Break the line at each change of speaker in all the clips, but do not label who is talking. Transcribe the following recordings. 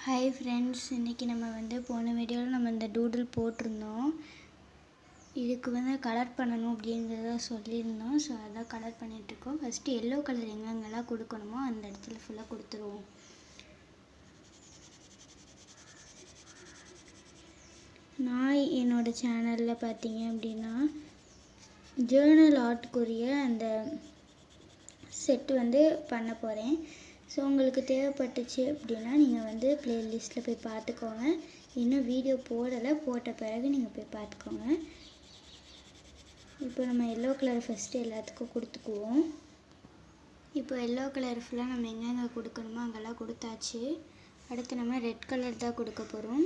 Hi friends, இன்றைக்கி நம்ம போன வீடியோவில் நம்ம இந்த டூடில் போட்டிருந்தோம். இதுக்கு கலர் பண்ணணும் அப்படிங்கிறத சொல்லியிருந்தோம். ஸோ அதான் கலர் பண்ணிகிட்ருக்கோம். ஃபஸ்ட்டு எல்லோ கலர் எங்கெங்கெல்லாம் கொடுக்கணுமோ அந்த இடத்துல ஃபுல்லாக கொடுத்துருவோம். நான் என்னோடய சேனலில் பார்த்தீங்க அப்படின்னா ஜேர்னல் ஆர்ட்டுக்குரிய அந்த செட்டு பண்ண போகிறேன். ஸோ உங்களுக்கு தேவைப்பட்டுச்சு அப்படின்னா நீங்கள் ப்ளேலிஸ்ட்டில் போய் பார்த்துக்கோங்க. இன்னும் வீடியோ போடலை, போட்ட பிறகு நீங்கள் போய் பார்த்துக்கோங்க. இப்போ நம்ம எல்லோ கலர் ஃபஸ்ட்டு எல்லாத்துக்கும் கொடுத்துக்குவோம். இப்போ எல்லோ கலர் ஃபுல்லாக நம்ம எங்கெங்கே கொடுக்கணுமோ அங்கெல்லாம் கொடுத்தாச்சு. அடுத்து நம்ம ரெட் கலர் தான் கொடுக்க போகிறோம்.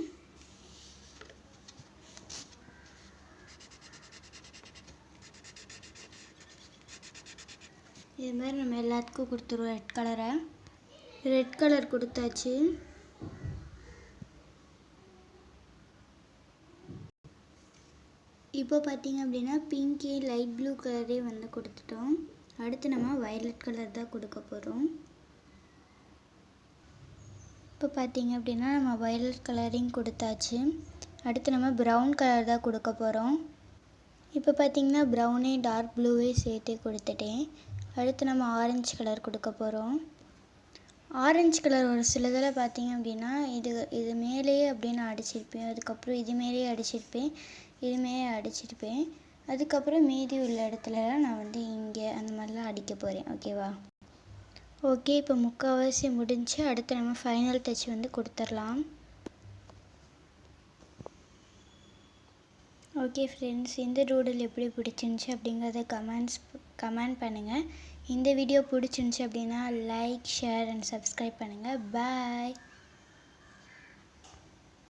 இது மாதிரி நம்ம எல்லாத்துக்கும் கொடுத்துருவோம். ரெட் கலர் கொடுத்தாச்சு. இப்போ பார்த்தீங்க அப்படின்னா பிங்க்கு லைட் ப்ளூ கலரே கொடுத்துட்டோம். அடுத்து நம்ம வயலட் கலர் தான் கொடுக்க போகிறோம். இப்போ பார்த்தீங்க அப்படின்னா நம்ம வயலட் கலரையும் கொடுத்தாச்சு. அடுத்து நம்ம ப்ரௌன் கலர் தான் கொடுக்க போகிறோம். இப்போ பார்த்தீங்கன்னா ப்ரௌனே டார்க் ப்ளூவே சேர்த்தே கொடுத்துட்டேன். அடுத்து நம்ம ஆரஞ்சு கலர் கொடுக்க போகிறோம். ஆரஞ்சு கலர் ஒரு சிலதில் பார்த்தீங்க அப்படின்னா இது மேலேயே அப்படின்னு அடிச்சிருப்பேன். அதுக்கப்புறம் இது மேலேயே அடிச்சிருப்பேன், இது மேலே அடிச்சிருப்பேன். அதுக்கப்புறம் மீதி உள்ள இடத்துலலாம் நான் இங்கே அந்த மாதிரிலாம் அடிக்க போகிறேன். ஓகேவா? ஓகே, இப்போ முக்கால்வாசி முடிஞ்சு. அடுத்து நம்ம ஃபைனல் டச் கொடுத்துடலாம். ஓகே ஃப்ரெண்ட்ஸ், இந்த டூடில் எப்படி பிடிச்சிருந்துச்சி அப்படிங்கிறத கமெண்ட் பண்ணுங்கள். இந்த வீடியோ பிடிச்சிருந்துச்சி அப்படின்னா லைக், ஷேர் அண்ட் சப்ஸ்கிரைப் பண்ணுங்கள். பாய்.